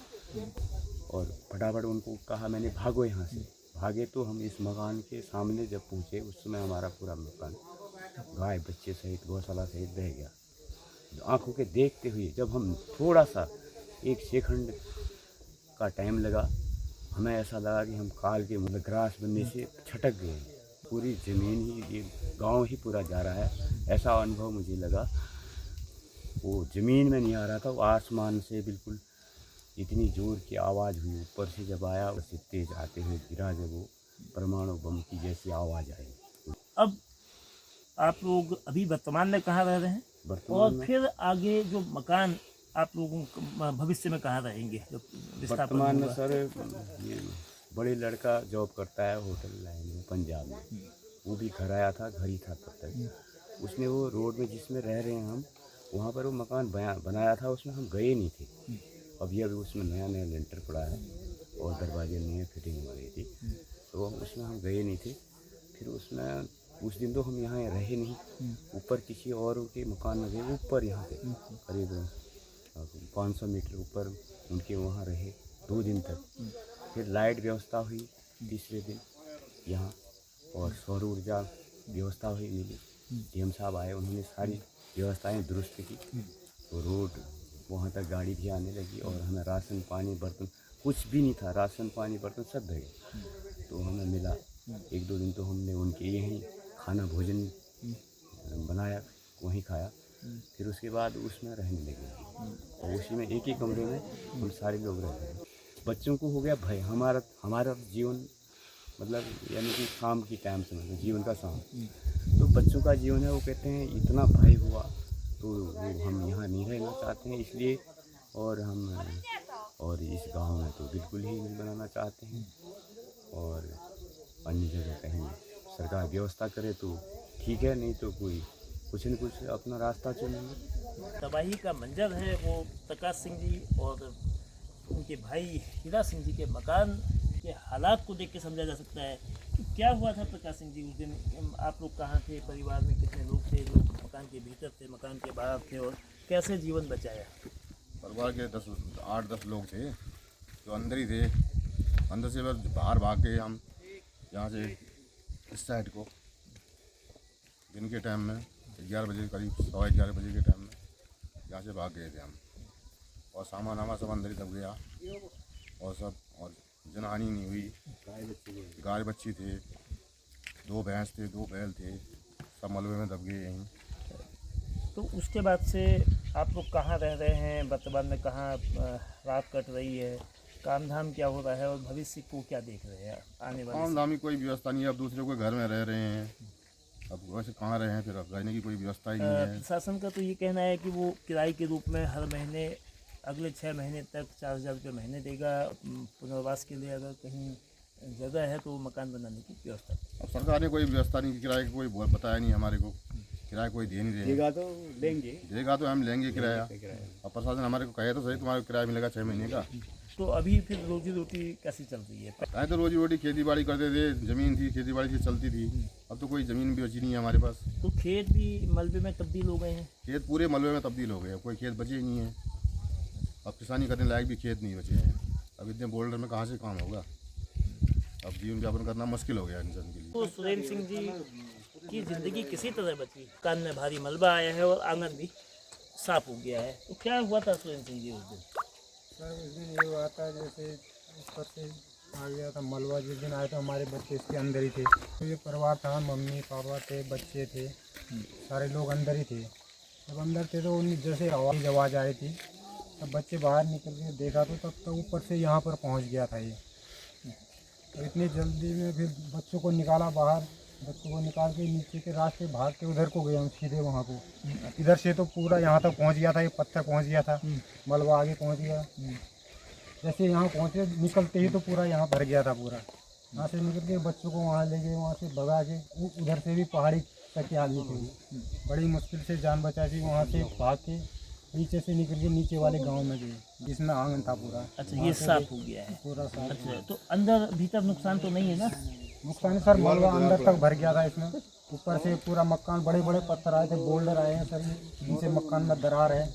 और फटाफट उनको कहा मैंने, भागो यहाँ से। भागे तो हम इस मकान के सामने जब पहुँचे, उस समय हमारा पूरा मकान गाय बच्चे सहित गौशाला सहित बह गया। आँखों के देखते हुए जब हम थोड़ा सा 1 सेकंड का टाइम लगा, हमें ऐसा लगा कि हम काल के मतलब ग्रास बनने से छटक गए। पूरी ज़मीन ही, ये गांव ही पूरा जा रहा है, ऐसा अनुभव मुझे लगा। वो ज़मीन में नहीं आ रहा था, वो आसमान से बिल्कुल इतनी जोर की आवाज़ हुई। ऊपर से जब आया, उससे तेज़ आते हुए गिरा, जब वो परमाणु बम की जैसी आवाज़ आई। अब आप लोग अभी वर्तमान में कहाँ रह रहे हैं, और फिर आगे जो मकान आप लोगों भविष्य में कहाँ रहेंगे? वर्तमान में सर, ये बड़े लड़का जॉब करता है होटल लाइन में पंजाब में, वो भी घर आया था, घर ही था तब तक। उसने वो रोड में जिसमें रह रहे हैं हम, वहाँ पर वो मकान बनाया था, उसमें हम गए नहीं थे। अभी उसमें नया नया लेंटर पड़ा है और दरवाजे नए फिटिंग हो रही थी, तो उसमें हम गए नहीं थे। फिर उसमें उस दिन तो हम यहाँ रहे नहीं, ऊपर किसी और के मकान में गए, ऊपर यहाँ से करीब 500 मीटर ऊपर उनके वहाँ रहे 2 दिन तक। फिर लाइट व्यवस्था हुई तीसरे दिन यहाँ, और सौर ऊर्जा व्यवस्था हुई मिली। डीएम साहब आए, उन्होंने सारी व्यवस्थाएं दुरुस्त की, तो रोड वहाँ तक गाड़ी भी आने लगी, और हमें राशन पानी बर्तन कुछ भी नहीं था, राशन पानी बर्तन सब भेजे तो हमें मिला। 1-2 दिन तो हमने उनके यहीं खाना भोजन बनाया, वहीं खाया। फिर उसके बाद उसमें रहने लगे, और उसी में एक ही कमरे में हम सारे लोग रहते हैं। बच्चों को हो गया भय, हमारा जीवन मतलब यानी कि शाम की टाइम से, मतलब जीवन का शाम, तो बच्चों का जीवन है, वो कहते हैं इतना भय हुआ तो हम यहाँ नहीं रहना चाहते हैं इसलिए, और इस गांव में तो बिल्कुल ही नहीं बनाना चाहते हैं, और अन्य जगह कहीं सरकार व्यवस्था करे तो ठीक है, नहीं तो कोई कुछ न कुछ अपना रास्ता चुनेंगे। तबाही का मंजर है वो प्रकाश सिंह जी और उनके भाई हीरा सिंह जी के मकान के हालात को देख के समझा जा सकता है कि क्या हुआ था। प्रकाश सिंह जी, उस दिन आप लोग कहाँ थे, परिवार में कितने लोग थे, लोग मकान के भीतर थे, मकान के बाहर थे, और कैसे जीवन बचाया? परिवार के 8-10 लोग थे जो अंदर ही थे। अंदर से बस बाहर भाग के हम यहाँ से इस साइड को दिन के टाइम में 11 बजे करीब, 11:15 बजे के टाइम में यहाँ से भाग गए थे हम। और सामान वामान सब अंदर ही दब गया और जनहानि नहीं हुई। गाय बच्ची थे, 2 भैंस थे, 2 बैल थे, सब मलबे में दब गए यहीं। तो उसके बाद से आप लोग कहाँ रह रहे हैं, वर्तमान में कहाँ रात कट रही है, काम धाम क्या हो रहा है और भविष्य को क्या देख रहे हैं आने वाले काम धाम की कोई व्यवस्था नहीं है, अब दूसरे के घर में रह रहे हैं। अब वैसे कहाँ रहे हैं, फिर अब रहने की कोई व्यवस्था ही नहीं है। प्रशासन का तो ये कहना है कि वो किराए के रूप में हर महीने अगले 6 महीने तक 4,000 रुपये महीने देगा। पुनर्वास के लिए अगर कहीं जगह है तो मकान बनाने की व्यवस्था। अब सरकार ने कोई व्यवस्था नहीं की, किराए का कोई बताया नहीं हमारे को, किराया कोई दे नहीं रहे। देगा तो लेंगे, देगा तो हम लेंगे किराया। अब प्रशासन हमारे को कहे तो सही तुम्हारा किराया मिलेगा 6 महीने का। तो अभी फिर रोजी रोटी कैसी चल रही है? पहले तो रोजी रोटी खेती बाड़ी करते थे, ज़मीन थी, खेती बाड़ी से चलती थी। अब तो कोई ज़मीन भी बची नहीं है हमारे पास। तो खेत भी मलबे में तब्दील हो गए हैं? खेत पूरे मलबे में तब्दील हो गए, अब कोई खेत बचे ही नहीं है। अब किसानी करने लायक भी खेत नहीं बचे हैं। अब इतने बोल्डर में कहाँ से काम होगा, अब जीवन यापन करना मुश्किल हो गया इंसान के लिए। तो सुरेंद्र सिंह जी की ज़िंदगी किसी तरह बची, कान में भारी मलबा आया है और आंगन भी साफ हो गया है। तो क्या हुआ था सुरेंद्र सिंह जी उस दिन? सर उस दिन ये हुआ था जैसे ऊपर से आ गया था मलबा। जिस दिन आए तो हमारे बच्चे इसके अंदर ही थे। तो ये परिवार था, मम्मी पापा थे, बच्चे थे, सारे लोग अंदर ही थे। जब अंदर थे तो जैसे आवाज़ आई थी तब बच्चे बाहर निकल के देखा तो तब तक ऊपर से यहाँ पर पहुँच गया था ये। तो इतनी जल्दी में फिर बच्चों को निकाला बाहर। बच्चों को निकाल के नीचे के रास्ते भाग के उधर को गए हम सीधे वहाँ को। इधर से तो पूरा यहाँ तक पहुँच गया था, ये पत्थर पहुँच गया था, मलबा आगे पहुँच गया। जैसे यहाँ पहुँचे निकलते ही तो पूरा यहाँ भर गया था पूरा। यहाँ से निकल के बच्चों को वहाँ ले गए, वहाँ से भगा के उधर से भी पहाड़ी तक के आगे थे। बड़ी मुश्किल से जान बचा थी, वहाँ से भाग के नीचे से निकल के नीचे वाले गांव में गए जिसमें आंगन था पूरा। अच्छा, ये साफ हो गया है पूरा साफ। अच्छा, तो अंदर भीतर नुकसान तो नहीं है ना? नुकसान सर मलबा अंदर तक भर गया था इसमें। ऊपर से पूरा मकान, बड़े बड़े पत्थर आए थे, बोल्डर आए हैं सर, जिनसे मकान में दरार है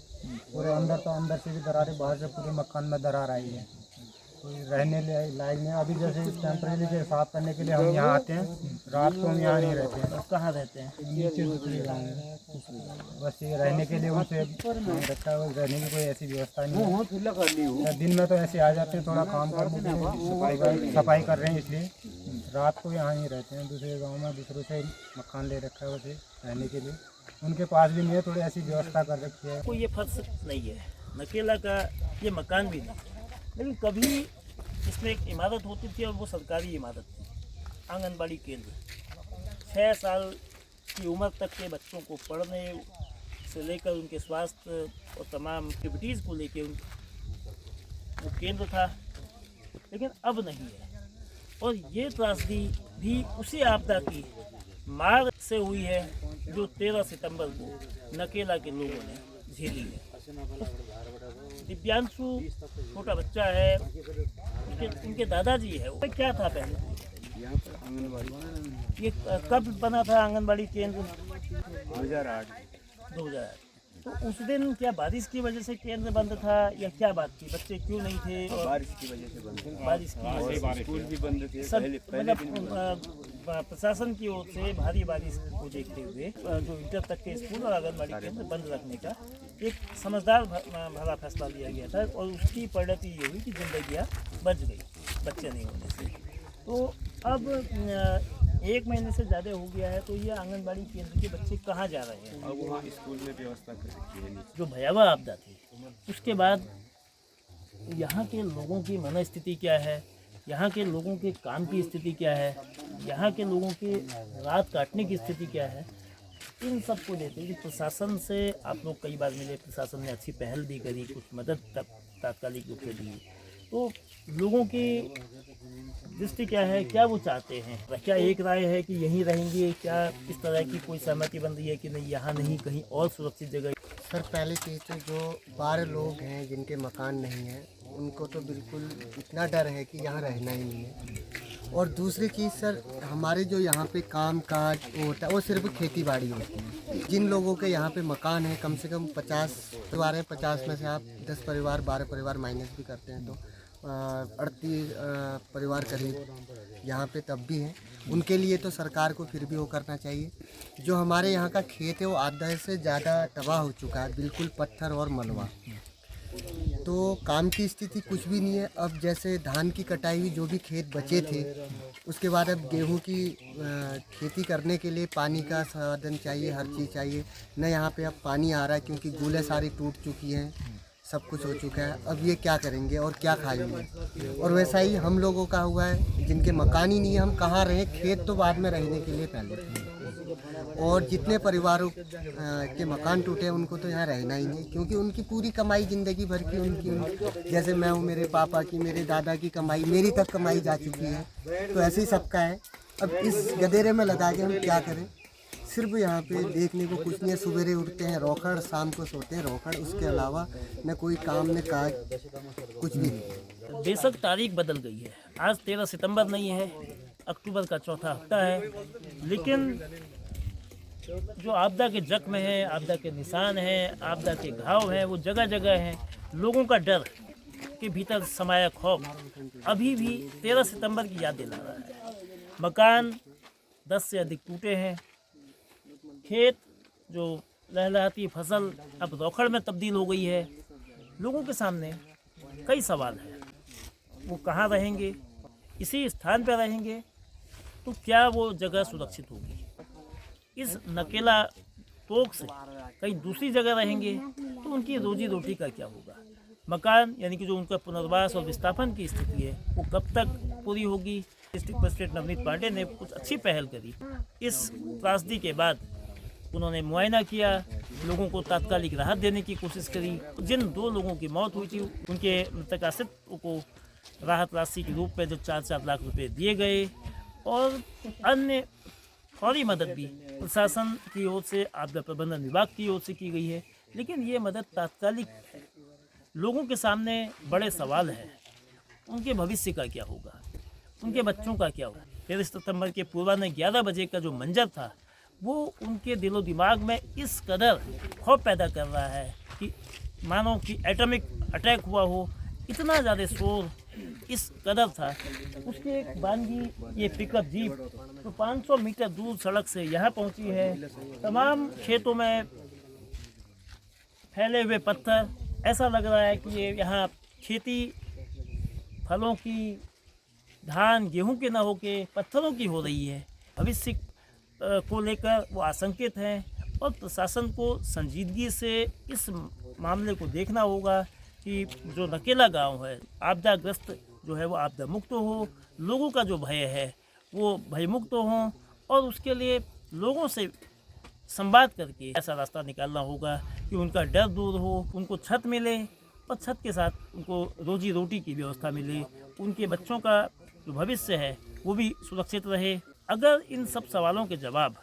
पूरे। अंदर तो अंदर से भी दरार है, बाहर से पूरे मकान में दरार आई है। तो रहने लायक नहीं। अभी जैसे टेम्परेरी के साफ करने के लिए हम यहाँ आते हैं, रात को हम यहाँ नहीं रहते हैं। कहाँ रहते हैं? नीचे दूसरे गाँव में। बस ये रहने के लिए उनसे रखा हुआ, रहने की कोई ऐसी व्यवस्था नहीं है। दिन में तो ऐसे आ जाते हैं थोड़ा काम करने के लिए, सफाई कर रहे हैं इसलिए। रात को यहाँ ही रहते हैं, दूसरे गांव में दूसरों से मकान ले रखा है उसे रहने के लिए। उनके पास भी नहीं है, थोड़ी ऐसी व्यवस्था कर रखी है। कोई ये फर्श नहीं है, नकेला का ये मकान भी नहीं, लेकिन कभी इसमें एक इमारत होती थी और वो सरकारी इमारत थी, आंगनबाड़ी केंद्र। 6 साल की उम्र तक के बच्चों को पढ़ने से लेकर उनके स्वास्थ्य और तमाम एक्टिविटीज़ को लेकर वो केंद्र था, लेकिन अब नहीं है। और ये त्रासदी भी उसी आपदा की मार से हुई है जो 13 सितंबर को नकेला के लोगों ने झेली है। दिव्यांशु छोटा बच्चा है, उनके दादाजी है। वो क्या था पहले यहाँ पर आंगनबाड़ी? ये कब बना था आंगनबाड़ी केंद्र? 2008। तो उस दिन क्या बारिश की वजह से केंद्र बंद था या क्या बात थी? बच्चे क्यों नहीं थे? और बारिश की वजह से बंद था। बारिश की वजह से स्कूल भी बंद थे। सब पहले मतलब प्रशासन की ओर से भारी बारिश को देखते हुए जो इंटर तक के स्कूल और आंगनबाड़ी केंद्र बंद रखने का एक समझदार भरा फैसला लिया गया था। और उसकी परिणति ये हुई कि जिंदगियाँ बच गई बच्चे नहीं होने से। तो अब 1 महीने से ज़्यादा हो गया है, तो ये आंगनबाड़ी केंद्र के बच्चे कहाँ जा रहे हैं? अब वहाँ स्कूल में व्यवस्था कर रखी है। जो भयावह आपदा थी, उसके बाद यहाँ के लोगों की मनस्थिति क्या है, यहाँ के लोगों के काम की स्थिति क्या है, यहाँ के लोगों की रात काटने की स्थिति क्या है, इन सब को लेते हुए प्रशासन से आप लोग कई बार मिले, प्रशासन ने अच्छी पहल भी करी, कुछ मदद तात्कालिक रूप से दी। तो लोगों की दृष्टि क्या है, क्या वो चाहते हैं? क्या एक राय है कि यहीं रहेंगे? क्या इस तरह की कोई सहमति बन रही है कि नहीं, यहाँ नहीं, कहीं और सुरक्षित जगह? सर पहली चीज़ तो जो 12 लोग हैं जिनके मकान नहीं है, उनको तो बिल्कुल इतना डर है कि यहाँ रहना ही नहीं है। और दूसरी चीज़ सर, हमारे जो यहाँ पे काम काज होता है वो सिर्फ खेती बाड़ी होती है। जिन लोगों के यहाँ पे मकान है, कम से कम 50 परिवार है, 50 में से आप 10 परिवार 12 परिवार माइनस भी करते हैं तो 38 परिवार करीब यहाँ पे तब भी हैं। उनके लिए तो सरकार को फिर भी वो करना चाहिए। जो हमारे यहाँ का खेत है वो आधा से ज़्यादा तबाह हो चुका है, बिल्कुल पत्थर और मलबा। तो काम की स्थिति कुछ भी नहीं है। अब जैसे धान की कटाई हुई, जो भी खेत बचे थे, उसके बाद अब गेहूं की खेती करने के लिए पानी का साधन चाहिए, हर चीज़ चाहिए। न यहाँ पे अब पानी आ रहा है क्योंकि गूलें सारी टूट चुकी हैं, सब कुछ हो चुका है। अब ये क्या करेंगे और क्या खाएंगे? और वैसा ही हम लोगों का हुआ है, जिनके मकान ही नहीं है, हम कहाँ रहें? खेत तो बाद में रहने के लिए पहले, और जितने परिवारों के मकान टूटे हैं उनको तो यहाँ रहना ही नहीं, क्योंकि उनकी पूरी कमाई ज़िंदगी भर की उनकी जैसे मैं हूँ, मेरे पापा की, मेरे दादा की कमाई, मेरी तक कमाई जा चुकी है। तो ऐसे ही सबका है। अब इस गधेरे में लगा के हम क्या करें? सिर्फ यहाँ पे देखने को कुछ नहीं है। सवेरे उठते हैं रोकड़, शाम को सोते हैं रोकड़, उसके अलावा न कोई काम न काज, कुछ भी नहीं। बेशक तारीख बदल गई है, आज 13 सितंबर नहीं है, अक्टूबर का चौथा हफ्ता है, लेकिन जो आपदा के जख्म हैं, आपदा के निशान हैं, आपदा के घाव हैं, वो जगह जगह हैं। लोगों का डर के भीतर समाया खौफ अभी भी 13 सितंबर की याद दिला रहा है। मकान 10 से अधिक टूटे हैं, खेत जो लहलहाती फसल अब रोखड़ में तब्दील हो गई है। लोगों के सामने कई सवाल हैं, वो कहाँ रहेंगे? इसी स्थान पर रहेंगे तो क्या वो जगह सुरक्षित होगी? इस नकेला तोक से कहीं दूसरी जगह रहेंगे तो उनकी रोजी रोटी का क्या होगा? मकान यानी कि जो उनका पुनर्वास और विस्थापन की स्थिति है वो कब तक पूरी होगी? डिस्ट्रिक्ट मजिस्ट्रेट नवनीत पांडे ने कुछ अच्छी पहल करी। इस त्रासदी के बाद उन्होंने मुआयना किया, लोगों को तात्कालिक राहत देने की कोशिश करी। जिन 2 लोगों की मौत हुई थी उनके मृतक आश्रितों को राहत राशि के रूप में जो 4-4 लाख रुपए दिए गए, और अन्य फौरी मदद भी प्रशासन की ओर से, आपदा प्रबंधन विभाग की ओर से की गई है। लेकिन ये मदद तात्कालिक है। लोगों के सामने बड़े सवाल हैं, उनके भविष्य का क्या होगा, उनके बच्चों का क्या होगा? 13 सितंबर के पूर्वाह्न 11 बजे का जो मंजर था वो उनके दिलो दिमाग में इस कदर खौफ पैदा कर रहा है कि मानो कि एटॉमिक अटैक हुआ हो, इतना ज़्यादा शोर इस कदर था। उसके एक बानगी ये पिकअप जीप तो 500 मीटर दूर सड़क से यहाँ पहुँची है। तमाम खेतों में फैले हुए पत्थर, ऐसा लग रहा है कि ये यहाँ खेती फलों की, धान गेहूं के न होके पत्थरों की हो रही है। भविष्य को लेकर वो आशंकित हैं और प्रशासन को संजीदगी से इस मामले को देखना होगा कि जो नकेला गांव है आपदाग्रस्त जो है वो आपदा मुक्त हो, लोगों का जो भय है वो भयमुक्त हो, और उसके लिए लोगों से संवाद करके ऐसा रास्ता निकालना होगा कि उनका डर दूर हो, उनको छत मिले और छत के साथ उनको रोजी रोटी की व्यवस्था मिले, उनके बच्चों का जो भविष्य है वो भी सुरक्षित रहे। अगर इन सब सवालों के जवाब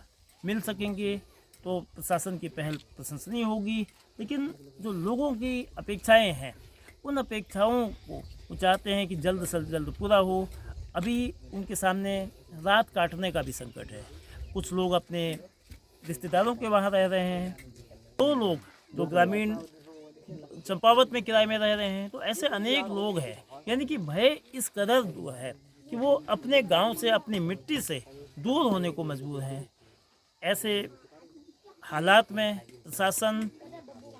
मिल सकेंगे तो प्रशासन की पहल प्रशंसनीय होगी। लेकिन जो लोगों की अपेक्षाएं हैं, उन अपेक्षाओं को वो चाहते हैं कि जल्द से जल्द पूरा हो। अभी उनके सामने रात काटने का भी संकट है। कुछ लोग अपने रिश्तेदारों के वहाँ रह रहे हैं, 2 लोग जो ग्रामीण चंपावत में किराए में रह रहे हैं। तो ऐसे अनेक लोग हैं, यानी कि भय इस कदर है कि वो अपने गांव से, अपनी मिट्टी से दूर होने को मजबूर हैं। ऐसे हालात में प्रशासन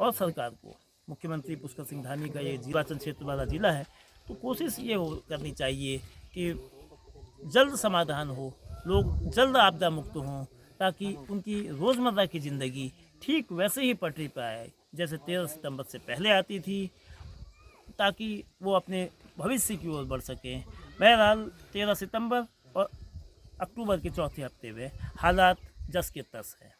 और सरकार को, मुख्यमंत्री पुष्कर सिंह धामी का ये निर्वाचन क्षेत्र वाला जिला है, तो कोशिश ये करनी चाहिए कि जल्द समाधान हो, लोग जल्द आपदा मुक्त हों, ताकि उनकी रोज़मर्रा की ज़िंदगी ठीक वैसे ही पटरी पर आए जैसे 13 सितंबर से पहले आती थी, ताकि वो अपने भविष्य की ओर बढ़ सकें। बहरहाल 13 सितंबर और अक्टूबर के चौथे हफ्ते में हालात जस के तस है।